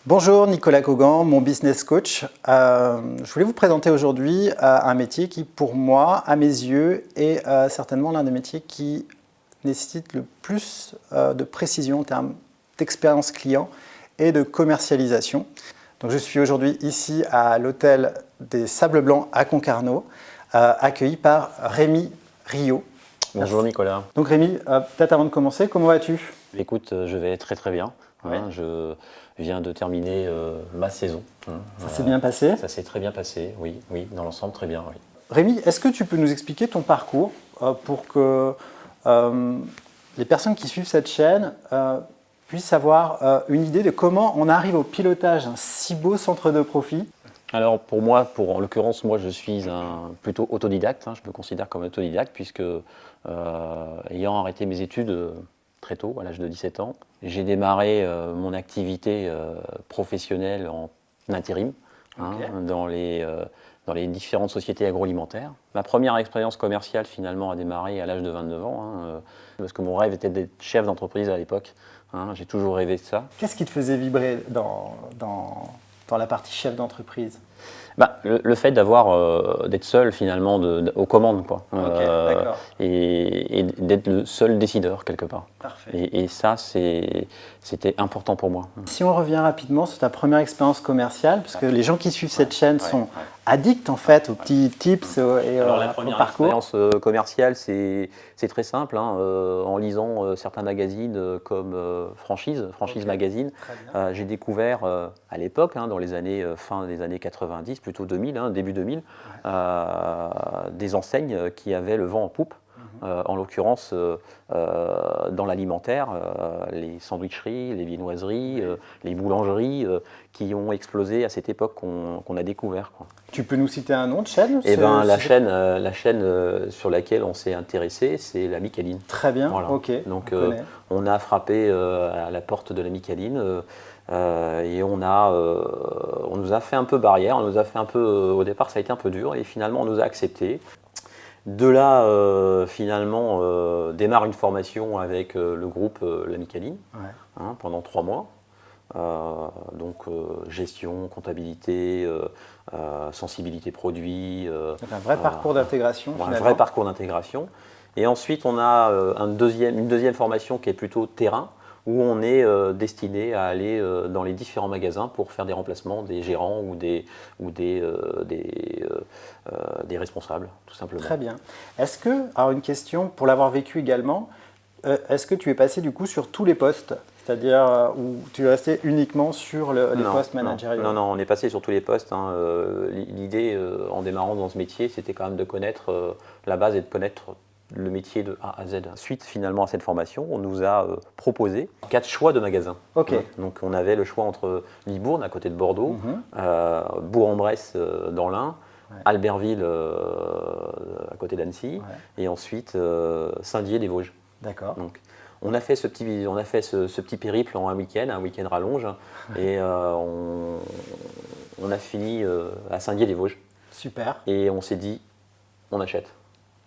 Bonjour Nicolas Cogan, mon business coach. Je voulais vous présenter aujourd'hui un métier qui, pour moi, à mes yeux, est certainement l'un des métiers qui nécessite le plus de précision en termes d'expérience client et de commercialisation. Donc, je suis aujourd'hui ici à l'hôtel des Sables Blancs à Concarneau, accueilli par Rémi Rio. Bonjour Nicolas. Donc Rémi, peut-être avant de commencer, comment vas-tu? Écoute, je vais très très bien. Ouais. Je viens de terminer ma saison. Ça s'est bien passé? Ça s'est très bien passé, oui, dans l'ensemble très bien. Oui. Rémi, est-ce que tu peux nous expliquer ton parcours pour que les personnes qui suivent cette chaîne puissent avoir une idée de comment on arrive au pilotage d'un si beau centre de profit? Alors pour moi, en l'occurrence, moi je suis plutôt autodidacte, je me considère comme autodidacte puisque ayant arrêté mes études très tôt, à l'âge de 17 ans, j'ai démarré mon activité professionnelle en intérim dans les différentes sociétés agroalimentaires. Ma première expérience commerciale finalement a démarré à l'âge de 29 ans, parce que mon rêve était d'être chef d'entreprise à l'époque. J'ai toujours rêvé de ça. Qu'est-ce qui te faisait vibrer dans la partie chef d'entreprise? Le fait d'être seul finalement aux commandes, quoi. D'accord. Et d'être le seul décideur quelque part. Parfait. Et ça, c'était important pour moi. Si on revient rapidement sur ta première expérience commerciale, parce que les gens qui suivent cette chaîne sont addicts en fait aux petits tips et Alors, au parcours. L'expérience commerciale, c'est très simple. En lisant certains magazines comme Franchise Magazine, j'ai découvert à l'époque, dans les années fin des années 90, plutôt 2000, début 2000, des enseignes qui avaient le vent en poupe. En l'occurrence, dans l'alimentaire, les sandwicheries, les viennoiseries, les boulangeries qui ont explosé à cette époque qu'on a découvert, quoi. Tu peux nous citer un nom de chaîne? La chaîne sur laquelle on s'est intéressé, c'est la Micaline. Très bien, Voilà. ok. Donc on a frappé à la porte de la Micaline et on nous a fait un peu barrière, au départ ça a été un peu dur et finalement on nous a acceptés. De là, finalement, démarre une formation avec le groupe La Micaline pendant 3 mois. Donc gestion, comptabilité, sensibilité produit. Donc un vrai parcours d'intégration finalement. Un vrai parcours d'intégration. Et ensuite, on a une deuxième formation qui est plutôt terrain, où on est destiné à aller dans les différents magasins pour faire des remplacements des gérants ou des responsables, tout simplement. Très bien. Alors une question, pour l'avoir vécu également, est-ce que tu es passé du coup sur tous les postes? C'est-à-dire où tu es resté uniquement sur les postes managériaux? Non, on est passé sur tous les postes. L'idée, en démarrant dans ce métier, c'était quand même de connaître la base et de connaître le métier de A à Z. Suite finalement à cette formation, on nous a proposé 4 choix de magasins. Ok. Donc on avait le choix entre Libourne à côté de Bordeaux, Bourg-en-Bresse dans l'Ain, Albertville à côté d'Annecy, et ensuite Saint-Dié-des-Vosges. D'accord. Donc on a fait ce petit périple en un week-end rallonge, et on a fini à Saint-Dié-des-Vosges. Super. Et on s'est dit, on achète.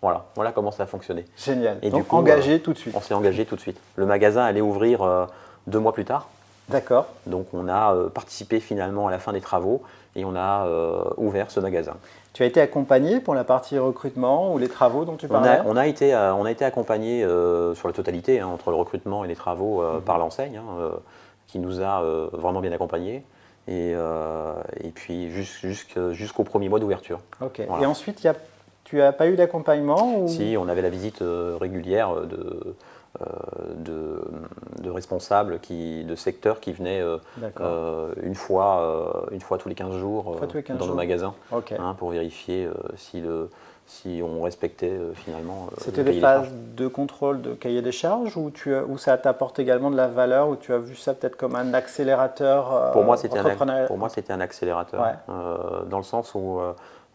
Voilà comment ça a fonctionné. Génial. Et donc du coup, engagé tout de suite. On s'est engagé tout de suite. Le magasin allait ouvrir 2 mois plus tard. D'accord. Donc on a participé finalement à la fin des travaux et on a ouvert ce magasin. Tu as été accompagné pour la partie recrutement ou les travaux dont tu parlais? On a été accompagné sur la totalité, entre le recrutement et les travaux par l'enseigne, qui nous a vraiment bien accompagnés. Et puis jusqu'au premier mois d'ouverture. Ok. Voilà. Et ensuite, tu n'as pas eu d'accompagnement ou... Si, on avait la visite régulière de responsables de secteurs qui venaient une fois tous les 15 jours dans nos magasins, pour vérifier si on respectait finalement. C'était des phases de contrôle de cahier des charges ou ça t'apporte également de la valeur, ou tu as vu ça peut-être comme un accélérateur? Pour moi, c'était un accélérateur, dans le sens où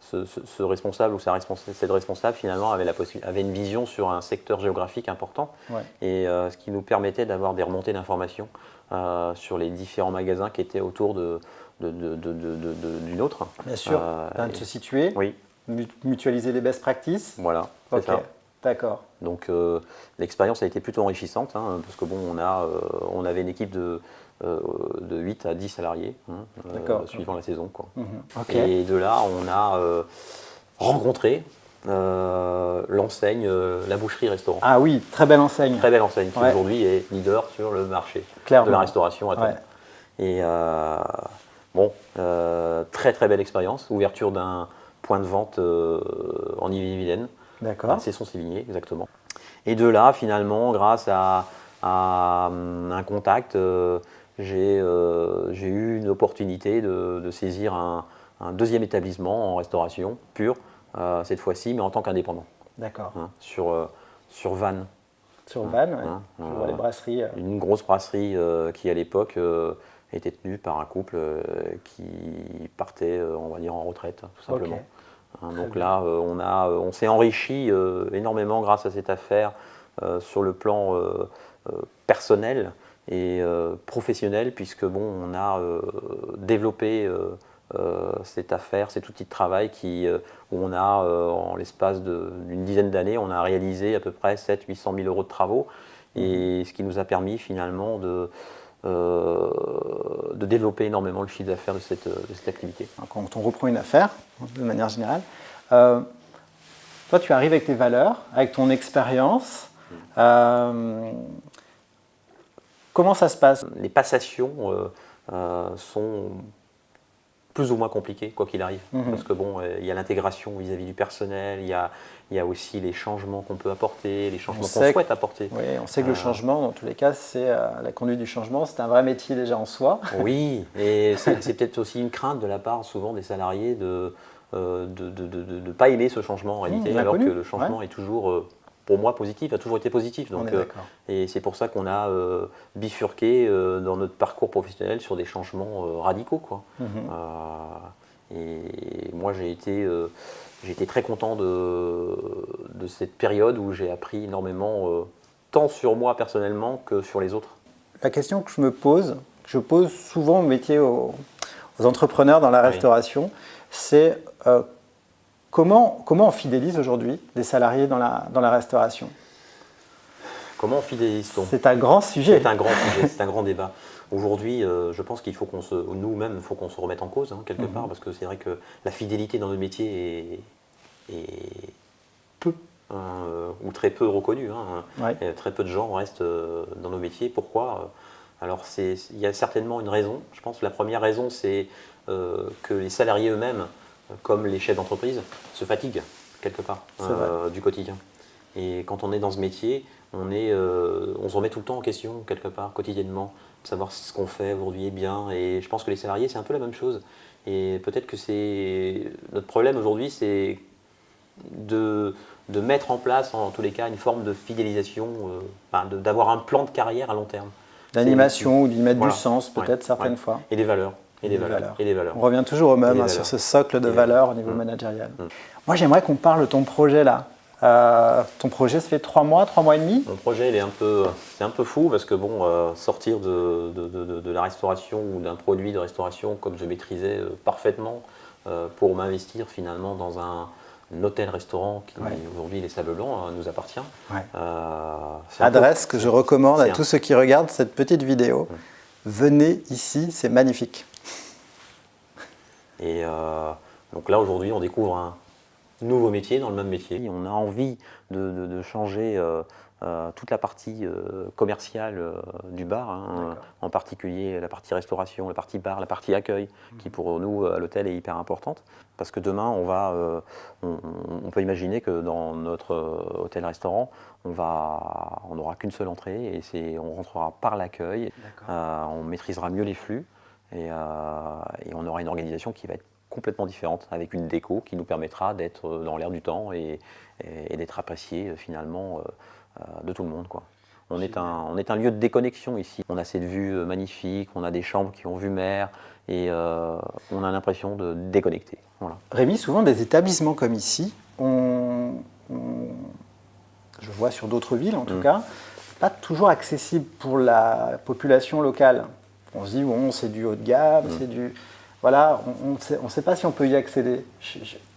ce responsable ou cette responsable finalement avait une vision sur un secteur géographique important, et ce qui nous permettait d'avoir des remontées d'informations sur les différents magasins qui étaient autour du nôtre. Bien sûr, de se situer, mutualiser les best practices. Voilà, c'est ça. D'accord. Donc l'expérience a été plutôt enrichissante, hein, parce que bon, on avait une équipe de 8 à 10 salariés, suivant la saison, quoi. Okay. Et de là, on a rencontré l'enseigne La Boucherie-Restaurant. Ah oui, très belle enseigne. Très belle enseigne, qui aujourd'hui est leader sur le marché Clairement. de la restauration à Tours. Et très très belle expérience, ouverture d'un point de vente en Ille-et-Vilaine. D'accord. C'est son Sévigné, exactement. Et de là, finalement, grâce à un contact, j'ai eu une opportunité de saisir un deuxième établissement en restauration pure, cette fois-ci, mais en tant qu'indépendant. D'accord. Hein, sur Vannes. Sur Vannes, je vois les brasseries. Une grosse brasserie qui, à l'époque, était tenue par un couple qui partait, on va dire, en retraite, tout simplement. Okay. Hein, donc là, on s'est enrichi énormément grâce à cette affaire sur le plan personnel et professionnel, puisque bon, on a développé cette affaire, cet outil de travail où on a, en l'espace d'une dizaine d'années, on a réalisé à peu près 700 000 à 800 000 euros de travaux, et ce qui nous a permis finalement de développer énormément le chiffre d'affaires de cette activité. Quand on reprend une affaire, de manière générale, toi tu arrives avec tes valeurs, avec ton expérience. Comment ça se passe? Les passations sont plus ou moins compliquées, quoi qu'il arrive. Parce que bon, il y a l'intégration vis-à-vis du personnel, il y a aussi les changements qu'on peut apporter, les changements qu'on souhaite apporter. Oui, on sait que le changement, dans tous les cas, c'est la conduite du changement, c'est un vrai métier déjà en soi. Oui, et c'est peut-être aussi une crainte de la part souvent des salariés de ne pas aimer ce changement en réalité, alors que le changement est toujours, pour moi, positif, a toujours été positif. Donc, et c'est pour ça qu'on a bifurqué dans notre parcours professionnel sur des changements radicaux, quoi. Et moi, j'ai été très content de cette période où j'ai appris énormément, tant sur moi personnellement que sur les autres. La question que je me pose, que je pose souvent au métier aux entrepreneurs dans la restauration, c'est comment on fidélise aujourd'hui des salariés dans la restauration? Comment on fidélise-t-on? C'est un grand sujet. C'est un grand sujet, c'est un grand débat. Aujourd'hui, je pense qu'il faut nous-mêmes, il faut qu'on se remette en cause, hein, quelque part, parce que c'est vrai que la fidélité dans le métier est peu, ou très peu reconnue. Très peu de gens restent dans nos métiers. Pourquoi? Alors, il y a certainement une raison. Je pense que la première raison, c'est que les salariés eux-mêmes, comme les chefs d'entreprise, se fatiguent quelque part du quotidien. Et quand on est dans ce métier, on se remet tout le temps en question quelque part, quotidiennement, de savoir si ce qu'on fait aujourd'hui est bien. Et je pense que les salariés, c'est un peu la même chose. Et peut-être que notre problème aujourd'hui, c'est de mettre en place, en tous les cas, une forme de fidélisation, d'avoir un plan de carrière à long terme. D'animation ou d'y mettre du sens, peut-être certaines fois. Et des valeurs. Et des valeurs. On revient toujours au même, sur ce socle de valeurs au niveau managérial. Moi, j'aimerais qu'on parle de ton projet là. Ton projet, ça fait 3 mois et demi? Mon projet, c'est un peu fou parce que bon, sortir de la restauration ou d'un produit de restauration comme je maîtrisais parfaitement pour m'investir finalement dans un hôtel-restaurant qui aujourd'hui, les Sables Blancs, nous appartient. Adresse que je recommande à tous ceux qui regardent cette petite vidéo. Venez ici, c'est magnifique. Et donc là, aujourd'hui, on découvre un nouveau métier dans le même métier. On a envie de changer toute la partie commerciale du bar, en particulier la partie restauration, la partie bar, la partie accueil, qui pour nous à l'hôtel est hyper importante. Parce que demain, on peut imaginer que dans notre hôtel-restaurant, on n'aura qu'une seule entrée et on rentrera par l'accueil, on maîtrisera mieux les flux et on aura une organisation qui va être complètement différente, avec une déco qui nous permettra d'être dans l'air du temps et d'être apprécié finalement de tout le monde, quoi. On est un lieu de déconnexion ici. On a cette vue magnifique, on a des chambres qui ont vue mer et on a l'impression de déconnecter. Voilà. Rémi, souvent des établissements comme ici, je vois sur d'autres villes en tout cas, pas toujours accessible pour la population locale. On se dit, bon, c'est du haut de gamme, c'est du... Voilà, on ne sait pas si on peut y accéder.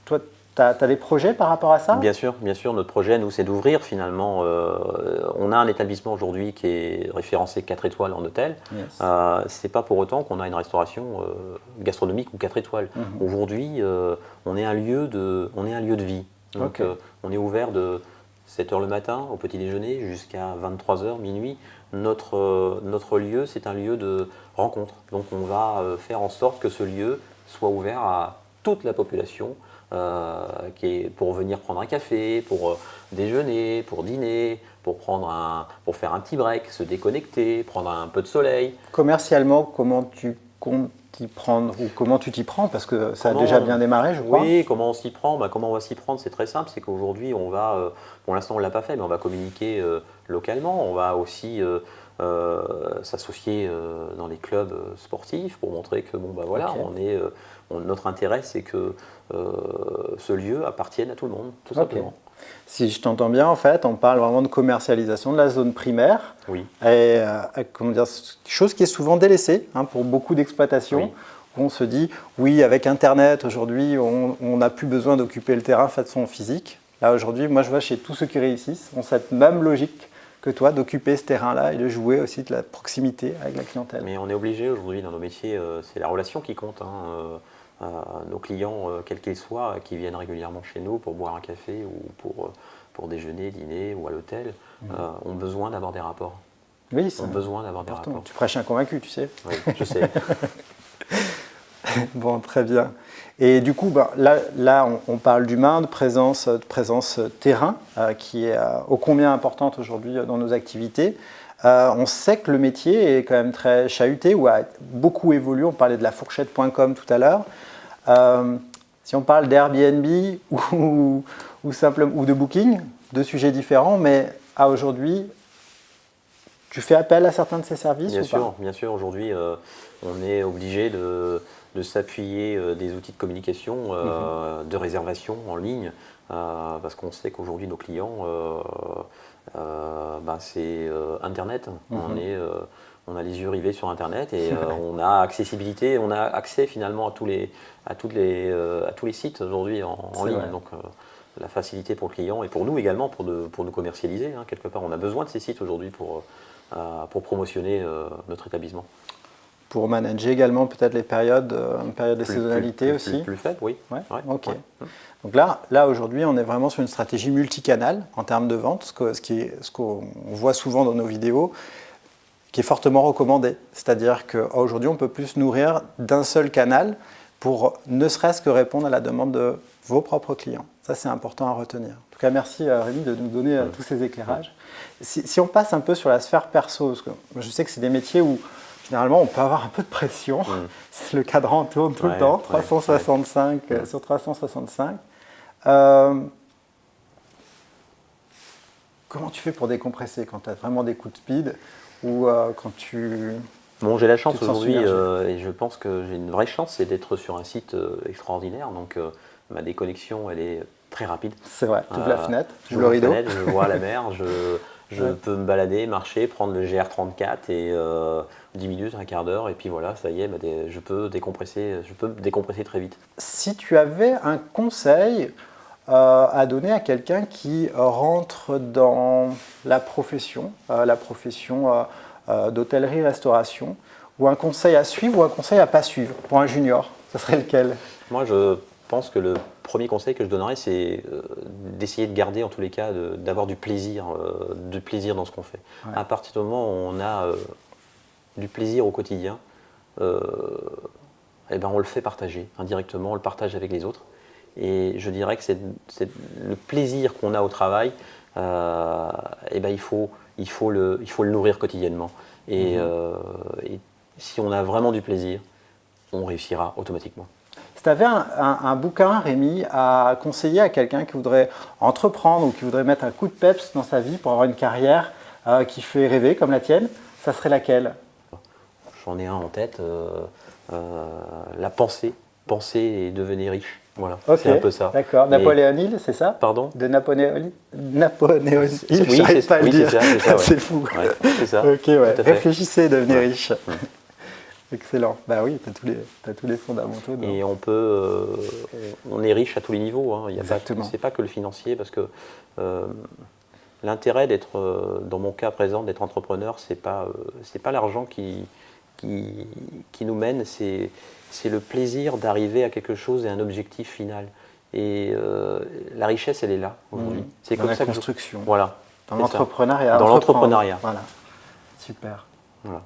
Toi, Tu as des projets par rapport à ça? Bien sûr, notre projet, nous, c'est d'ouvrir finalement. On a un établissement aujourd'hui qui est référencé 4 étoiles en hôtel. Yes. C'est pas pour autant qu'on a une restauration gastronomique ou 4 étoiles. Aujourd'hui, on est un lieu de vie. Donc, on est ouvert de 7h le matin au petit déjeuner jusqu'à 23h, minuit. Notre lieu, c'est un lieu de rencontre. Donc, on va faire en sorte que ce lieu soit ouvert à toute la population. Qui est pour venir prendre un café, pour déjeuner, pour dîner, pour faire un petit break, se déconnecter, prendre un peu de soleil. Commercialement, comment tu comptes t'y prendre ou comment tu t'y prends? Parce que ça a déjà bien démarré, je crois. Oui, comment on s'y prend? Comment on va s'y prendre? C'est très simple, c'est qu'aujourd'hui, on va, pour l'instant on ne l'a pas fait, mais on va communiquer localement. On va aussi s'associer dans les clubs sportifs pour montrer que notre intérêt, c'est que ce lieu appartienne à tout le monde, tout simplement. Si je t'entends bien, en fait, on parle vraiment de commercialisation de la zone primaire. Oui. Et chose qui est souvent délaissée pour beaucoup d'exploitations. Oui. Où on se dit, oui, avec Internet, aujourd'hui, on n'a plus besoin d'occuper le terrain de façon physique. Là, aujourd'hui, moi, je vois chez tous ceux qui réussissent, ont cette même logique que toi, d'occuper ce terrain-là et de jouer aussi de la proximité avec la clientèle. Mais on est obligé aujourd'hui, dans nos métiers, c'est la relation qui compte. Nos clients, quels qu'ils soient, qui viennent régulièrement chez nous pour boire un café ou pour déjeuner, dîner ou à l'hôtel, ont besoin d'avoir des rapports. Oui, c'est besoin d'avoir des rapports. Tu prêches un convaincu, tu sais. Oui, je sais. Bon, très bien. Et du coup, là on parle d'humain, de présence terrain, qui est ô combien importante aujourd'hui dans nos activités. On sait que le métier est quand même très chahuté ou a beaucoup évolué. On parlait de la fourchette.com tout à l'heure. Si on parle d'Airbnb ou de Booking, deux sujets différents, mais à aujourd'hui, tu fais appel à certains de ces services ou pas? Bien sûr. Aujourd'hui, on est obligé de s'appuyer des outils de communication, de réservation en ligne, parce qu'on sait qu'aujourd'hui, nos clients, c'est Internet. On a les yeux rivés sur Internet et on a accessibilité, on a accès finalement à tous les sites aujourd'hui en ligne. Donc, la facilité pour le client et pour nous également pour nous commercialiser. Quelque part, on a besoin de ces sites aujourd'hui pour promotionner notre établissement. Pour manager également peut-être les périodes, une période de saisonnalité aussi. Plus faible, oui. Ouais. Ok. Ouais. Donc là aujourd'hui, on est vraiment sur une stratégie multicanale en termes de vente, ce qu'on voit souvent dans nos vidéos, qui est fortement recommandé. C'est-à-dire qu'aujourd'hui, on peut plus se nourrir d'un seul canal pour ne serait-ce que répondre à la demande de vos propres clients. Ça, c'est important à retenir. En tout cas, merci Rémi de nous donner tous ces éclairages. Si on passe un peu sur la sphère perso, parce que je sais que c'est des métiers où généralement, on peut avoir un peu de pression. Le cadran tourne tout le temps, 365 sur 365. Comment tu fais pour décompresser quand tu as vraiment des coups de speed ou quand tu... Bon, j'ai la chance aujourd'hui, et je pense que j'ai une vraie chance, c'est d'être sur un site extraordinaire. Donc, ma déconnexion, elle est très rapide. C'est vrai, tu ouvres la fenêtre, tu ouvres le rideau. Je vois la mer, je peux me balader, marcher, prendre le GR34 et 10 minutes, un quart d'heure, et puis voilà, ça y est, je peux décompresser très vite. Si tu avais un conseil à donner à quelqu'un qui rentre dans la profession d'hôtellerie-restauration, ou un conseil à suivre ou un conseil à ne pas suivre pour un junior, ce serait lequel? Moi, je pense que le premier conseil que je donnerais, c'est d'essayer de garder, en tous les cas, d'avoir du plaisir dans ce qu'on fait. Ouais. À partir du moment où on a du plaisir au quotidien, on le fait partager indirectement, on le partage avec les autres. Et je dirais que c'est le plaisir qu'on a au travail, il faut le nourrir quotidiennement. Et si on a vraiment du plaisir, on réussira automatiquement. Si tu avais un bouquin, Rémi, à conseiller à quelqu'un qui voudrait entreprendre ou qui voudrait mettre un coup de peps dans sa vie pour avoir une carrière qui fait rêver comme la tienne, ça serait laquelle? J'en ai un en tête, la penser et devenir riche. Voilà, okay, c'est un peu ça. D'accord. Napoléon Hill, c'est ça? Pardon? De Napoléon Hill, oui, pas à le dire. C'est ça, ouais. C'est fou. Ouais, c'est ça. Ok, ouais. Réfléchissez et devenez riche. Excellent. Bah oui, tu as tous les fondamentaux. Et on est riche à tous les niveaux. Hein. Exactement. C'est pas que le financier, parce que l'intérêt d'être, dans mon cas présent, d'être entrepreneur, c'est pas l'argent qui nous mène, c'est le plaisir d'arriver à quelque chose et un objectif final. Et la richesse, elle est là aujourd'hui. C'est comme ça construction. Voilà. Dans l'entrepreneuriat. Dans l'entrepreneuriat. Voilà. Super. Voilà.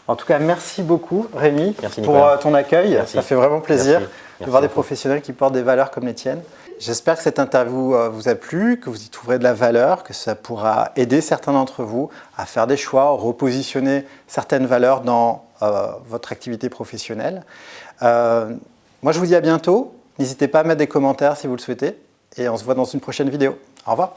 En tout cas, merci beaucoup Rémi pour Nicolas. Ton accueil. Merci. Ça fait vraiment plaisir de voir des beaucoup. professionnels qui portent des valeurs comme les tiennes. J'espère que cette interview vous a plu, que vous y trouverez de la valeur, que ça pourra aider certains d'entre vous à faire des choix, à repositionner certaines valeurs dans votre activité professionnelle. Moi, je vous dis à bientôt. N'hésitez pas à mettre des commentaires si vous le souhaitez. Et on se voit dans une prochaine vidéo. Au revoir.